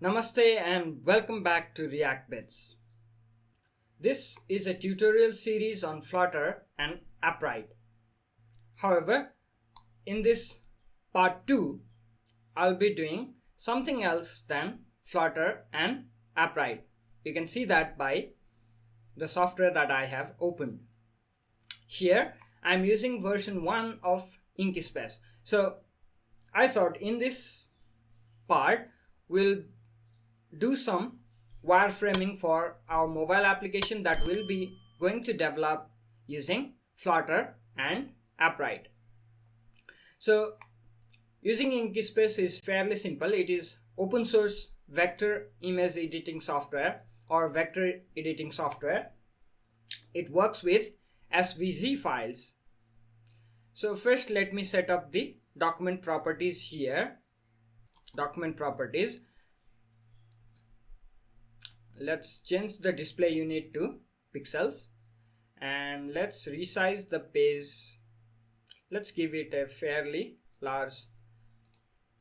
Namaste and welcome back to React Bits. This is a tutorial series on Flutter and Appwrite. However, in this part 2, I'll be doing something else than Flutter and Appwrite. You can see that by the software that I have opened. Here, I'm using version 1 of Inkspace. So, I thought in this part, we'll do some wireframing for our mobile application that we'll be going to develop using Flutter and Appwrite. So using Inkspace is fairly simple. It is open source vector image editing software or vector editing software. It works with SVG files. So first let me set up the document properties here. Document properties. Let's change the display unit to pixels and let's resize the page. Let's give it a fairly large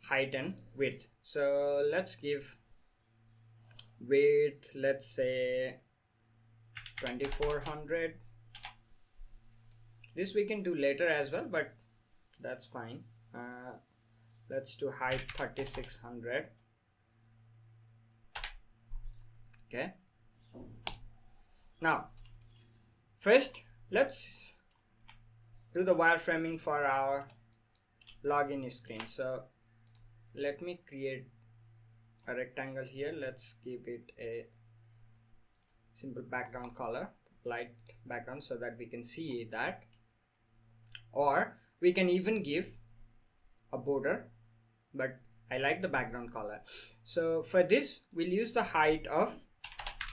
height and width. So let's give width, let's say 2400. This we can do later as well, but that's fine. Let's do height 3600. Okay. Now, first let's do the wireframing for our login screen. So let me create a rectangle here. Let's give it a simple background color, light background, so that we can see that. Or we can even give a border, but I like the background color. So for this, we'll use the height of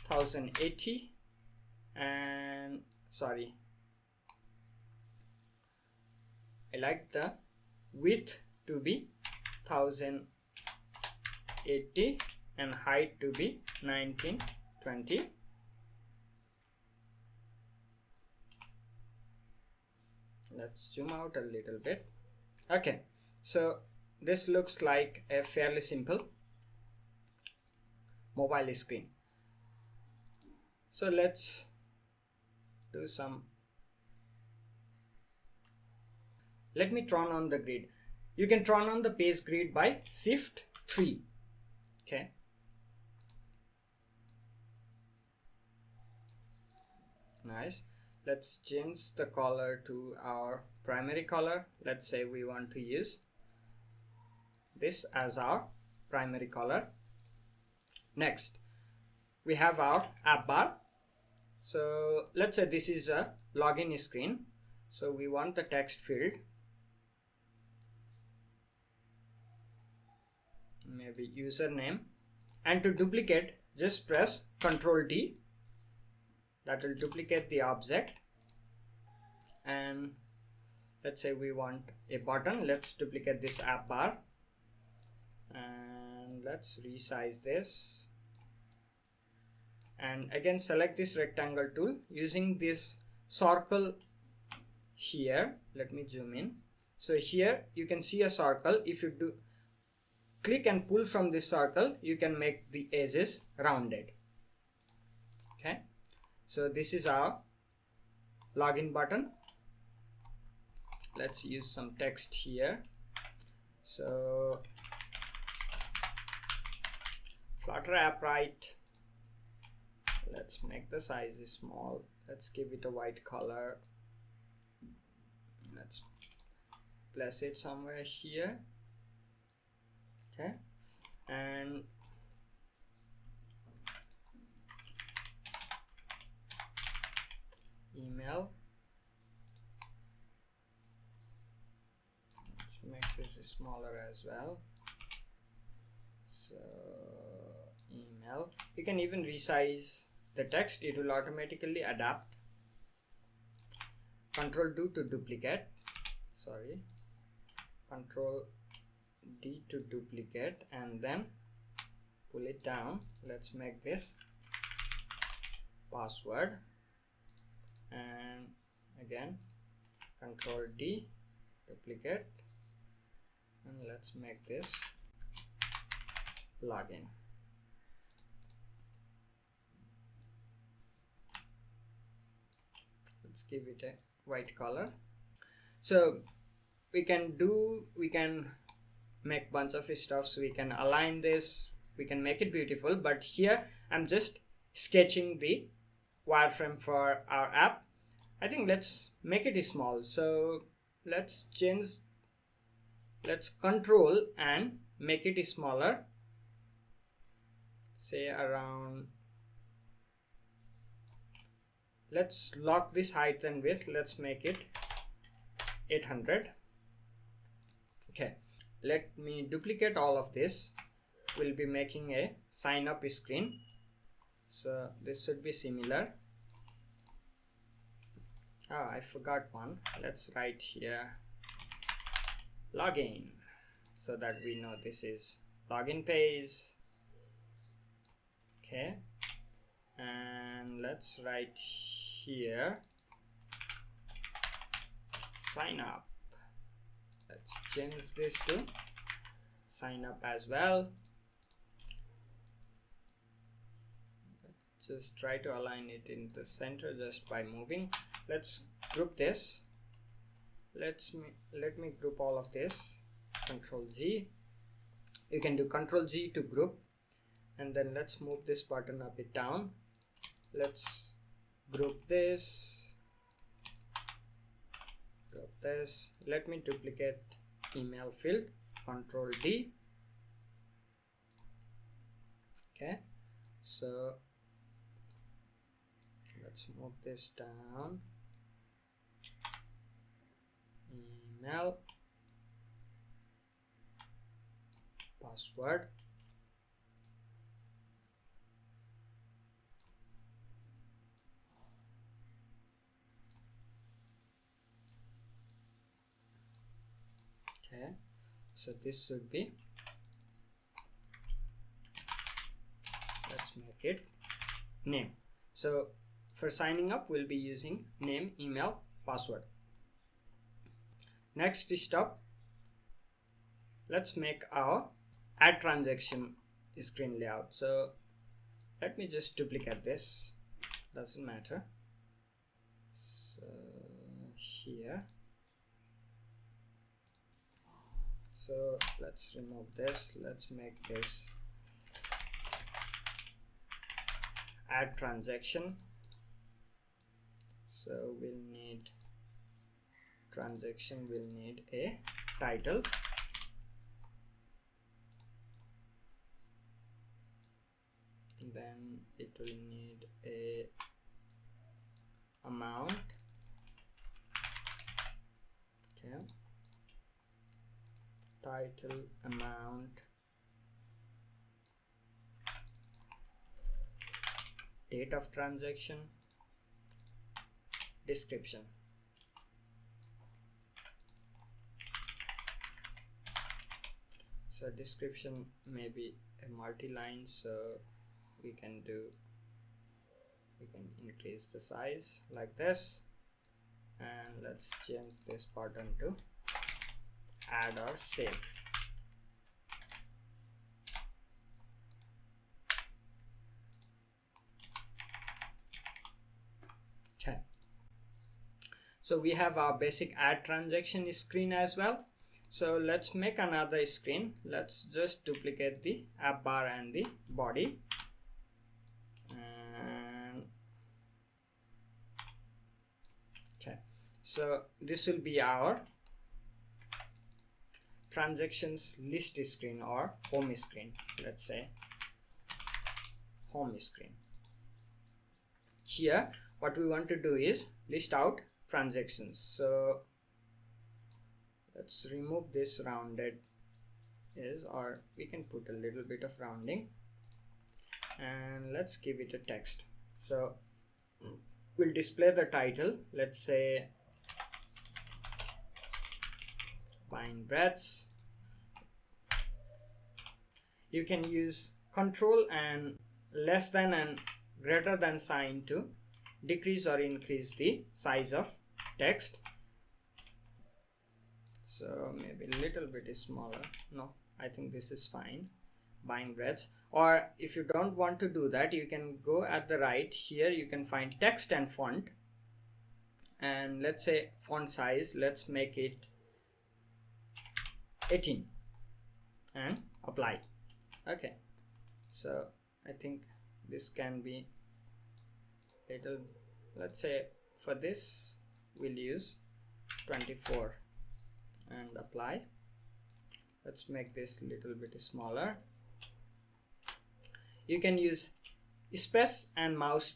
1080 and I like the width to be 1080 and height to be 1920. Let's zoom out a little bit. Okay, so this looks like a fairly simple mobile screen. So let's do some. Let me turn on the grid. You can turn on the page grid by Shift 3. Okay. Nice. Let's change the color to our primary color. Let's say we want to use this as our primary color. Next, we have our app bar. So let's say this is a login screen. So we want the text field, maybe username, and to duplicate just press Ctrl D. That will duplicate the object. And let's say we want a button. Let's duplicate this app bar and let's resize this. And again select this rectangle tool using this circle here. Let me zoom in. So here you can see a circle. If you do click and pull from this circle, you can make the edges rounded. Okay, so this is our login button. Let's use some text here. So Flutter Appwrite. Let's make the size small. Let's give it a white color. Let's place it somewhere here. Okay, and email. Let's make this smaller as well. So email. You can even resize the text. It will automatically adapt. Ctrl D to duplicate. Ctrl D to duplicate and then pull it down. Let's make this password and again Ctrl D, duplicate, and let's make this login. let's give it a white color. So we can make bunch of stuff, so we can align this, we can make it beautiful, but here I'm just sketching the wireframe for our app. I think let's make it small, so let's control and make it smaller, say around, let's lock this height and width, let's make it 800. Okay, let me duplicate all of this. We'll be making a sign up screen, so this should be similar. I forgot one. Let's write here login, so that we know this is login page. Okay, and let's write here sign up. Let's change this to sign up as well. Let's just try to align it in the center just by moving. Let's group this. Let me group all of this. Control G. You can do Control G to group, and then let's move this button a bit down. Let's group this. Group this. Let me duplicate email field. Control D. Okay, so let's move this down. Email, password, okay, so this should be, let's make it name. So for signing up we'll be using name, email, password. Next step, let's make our add transaction screen layout. So let me just duplicate this, doesn't matter. So here, so let's remove this, let's make this add transaction. So we'll need transaction, will need a title, then it will need a amount, okay, title, amount, date of transaction, description. So description may be a multi-line, so we can increase the size like this, and let's change this button to add or save. Okay, so we have our basic add transaction screen as well. So let's make another screen. Let's just duplicate the app bar and the body, and okay, so this will be our transactions list screen or home screen. Let's say home screen. Here what we want to do is list out transactions. So let's remove this rounded is, or we can put a little bit of rounding, and let's give it a text. So we'll display the title, let's say buying breads. You can use control and less than and greater than sign to decrease or increase the size of text. So maybe a little bit smaller. No, I think this is fine. Buying breads. Or if you don't want to do that, you can go at the right here, you can find text and font, and let's say font size, let's make it 18 and apply. Okay, so I think this can be little, let's say for this we'll use 24 and apply. Let's make this a little bit smaller. You can use space and mouse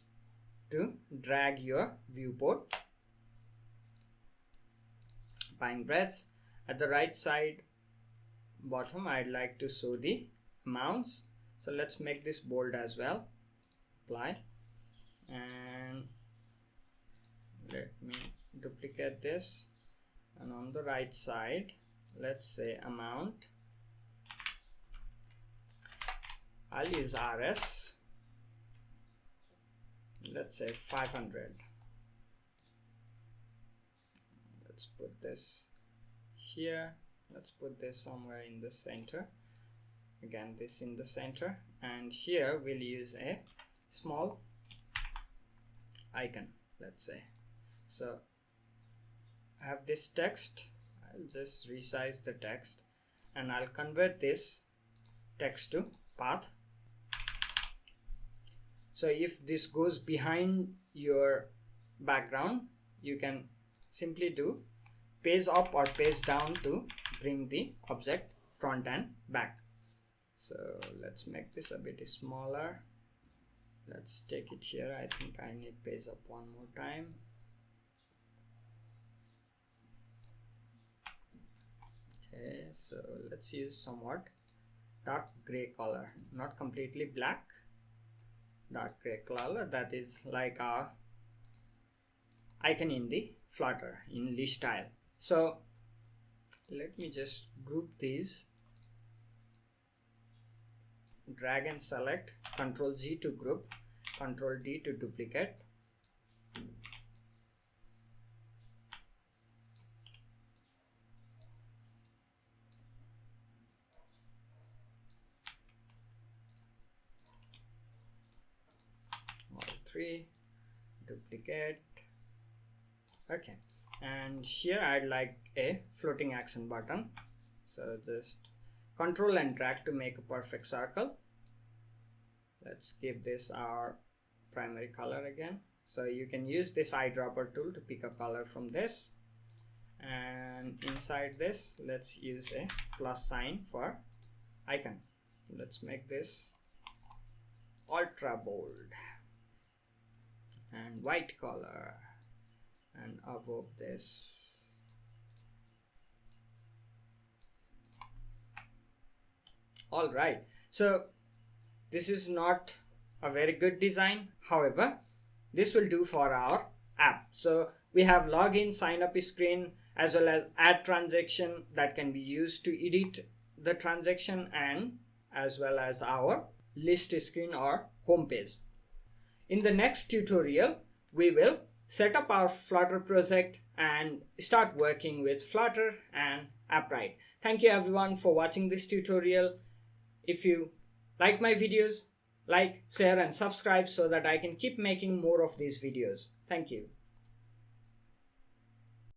to drag your viewport. Buying breadths at the right side bottom, I'd like to show the amounts, so let's make this bold as well. Apply, and let me duplicate this, and on the right side let's say amount, I'll use RS, let's say 500. Let's put this here, let's put this somewhere in the center, again this in the center, and here we'll use a small icon, let's say. So I have this text, I'll just resize the text and I'll convert this text to path. So if this goes behind your background, you can simply do page up or page down to bring the object front and back. So let's make this a bit smaller. Let's take it here. I think I need page up one more time. Okay, so let's use somewhat dark gray color, not completely black, dark gray color, that is like our icon in the Flutter in list style. So let me just group these, drag and select, Ctrl G to group, Ctrl D to duplicate. All three, duplicate. Okay, and here I'd like a floating action button, so just Control and drag to make a perfect circle. Let's give this our primary color again. So you can use this eyedropper tool to pick a color from this, and inside this let's use a plus sign for icon. Let's make this ultra bold and white color, and above this all right. So this is not a very good design, however this will do for our app. So we have login, sign up screen, as well as add transaction that can be used to edit the transaction, and as well as our list screen or home page. In the next tutorial we will set up our Flutter project and start working with Flutter and Appwrite. Thank you everyone for watching this tutorial. If you like my videos, like, share and subscribe so that I can keep making more of these videos. Thank you.